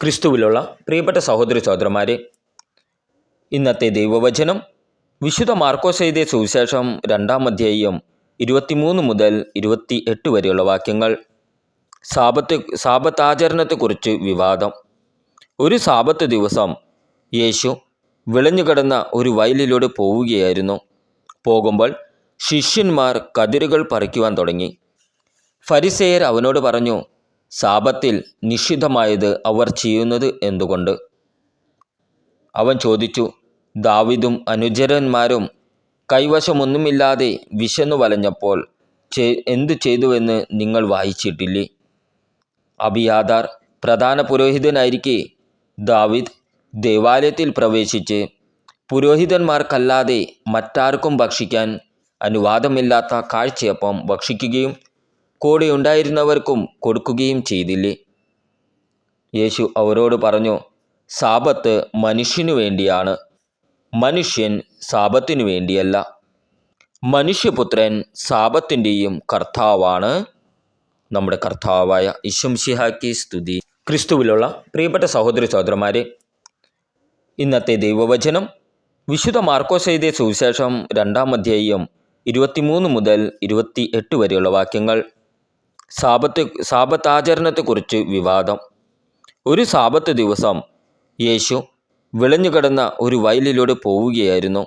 ക്രിസ്തുവിലുള്ള പ്രിയപ്പെട്ട സഹോദരി സഹോദരന്മാരെ, ഇന്നത്തെ ദൈവവചനം വിശുദ്ധ മാർക്കോസ് എഴുതിയ സുവിശേഷം 2-ാം അധ്യായം 23 മുതൽ 28 വരെയുള്ള വാക്യങ്ങൾ. സാബത്ത് ആചരണത്തെക്കുറിച്ച് വിവാദം. ഒരു സാബത്ത് ദിവസം യേശു വിളഞ്ഞുകിടന്ന ഒരു വയലിലൂടെ പോവുകയായിരുന്നു. പോകുമ്പോൾ ശിഷ്യന്മാർ കതിരുകൾ പറിക്കുവാൻ തുടങ്ങി. ഫരിസേയർ അവനോട് പറഞ്ഞു, സാബത്തിൽ നിഷിദ്ധമായത് അവർ ചെയ്യുന്നത് എന്തുകൊണ്ട്? അവൻ ചോദിച്ചു, ദാവീദും അനുചരന്മാരും കൈവശമൊന്നുമില്ലാതെ വിശന്നു വലഞ്ഞപ്പോൾ എന്തു ചെയ്തുവെന്ന് നിങ്ങൾ വായിച്ചിട്ടില്ലേ? അബിയാഥാർ പ്രധാന പുരോഹിതനായിരിക്കെ ദാവീദ് ദേവാലയത്തിൽ പ്രവേശിച്ച് പുരോഹിതന്മാർക്കല്ലാതെ മറ്റാർക്കും ഭക്ഷിക്കാൻ അനുവാദമില്ലാത്ത കാഴ്ചയപ്പം ഭക്ഷിക്കുകയും കൂടെ ഉണ്ടായിരുന്നവർക്കും കൊടുക്കുകയും ചെയ്തില്ലേ? യേശു അവരോട് പറഞ്ഞു, സാബത്ത് മനുഷ്യനു വേണ്ടിയാണ്, മനുഷ്യൻ സാബത്തിനു വേണ്ടിയല്ല. മനുഷ്യപുത്രൻ സാബത്തിൻ്റെയും കർത്താവാണ്. നമ്മുടെ കർത്താവായ യേശു മിശിഹായ്ക്ക് സ്തുതി. ക്രിസ്തുവിലുള്ള പ്രിയപ്പെട്ട സഹോദരി സഹോദരന്മാരെ, ഇന്നത്തെ ദൈവവചനം വിശുദ്ധ മാർക്കോസ് എഴുതിയ സുവിശേഷം 2-ാം അധ്യായം 23 മുതൽ 28 വരെയുള്ള വാക്യങ്ങൾ. സാബത്ത് ആചരണത്തെക്കുറിച്ച് വിവാദം. ഒരു സാബത്ത് ദിവസം യേശു വിളഞ്ഞുകിടന്ന ഒരു വയലിലൂടെ പോവുകയായിരുന്നു.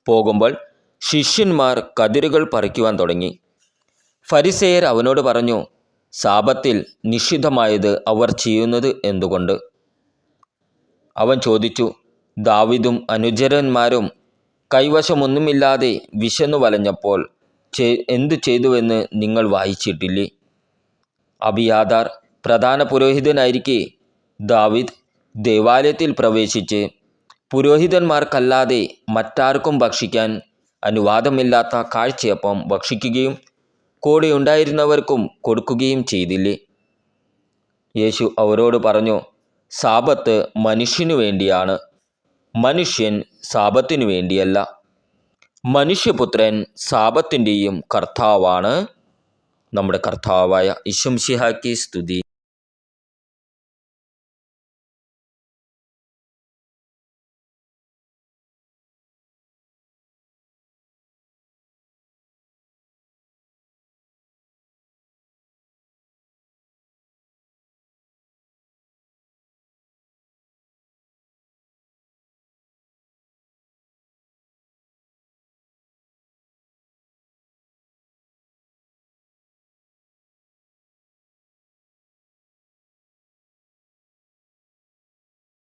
പോകുമ്പോൾ ശിഷ്യന്മാർ കതിരുകൾ പറിക്കുവാൻ തുടങ്ങി. ഫരിസേയർ അവനോട് പറഞ്ഞു, സാബത്തിൽ നിഷിദ്ധമായത് അവർ ചെയ്യുന്നത് എന്തുകൊണ്ട്? അവൻ ചോദിച്ചു, ദാവീദും അനുചരന്മാരും കൈവശമൊന്നുമില്ലാതെ വിശന്നു വലഞ്ഞപ്പോൾ എന്തു ചെയ്തുവെന്ന് നിങ്ങൾ വായിച്ചിട്ടില്ലേ? അബിയാഥാർ പ്രധാന പുരോഹിതനായിരിക്കെ ദാവീദ് ദേവാലയത്തിൽ പ്രവേശിച്ച് പുരോഹിതന്മാർക്കല്ലാതെ മറ്റാർക്കും ഭക്ഷിക്കാൻ അനുവാദമില്ലാത്ത കാഴ്ചയപ്പം ഭക്ഷിക്കുകയും കൂടെ ഉണ്ടായിരുന്നവർക്കും കൊടുക്കുകയും ചെയ്തില്ലേ? യേശു അവരോട് പറഞ്ഞു, സാബത്ത് മനുഷ്യനു വേണ്ടിയാണ്, മനുഷ്യൻ സാബത്തിനു വേണ്ടിയല്ല. മനുഷ്യപുത്രൻ സാബത്തിൻ്റെയും കർത്താവാണ്. നമ്മുടെ കർത്താവായ യേശു മിശിഹായ്ക്ക് സ്തുതി.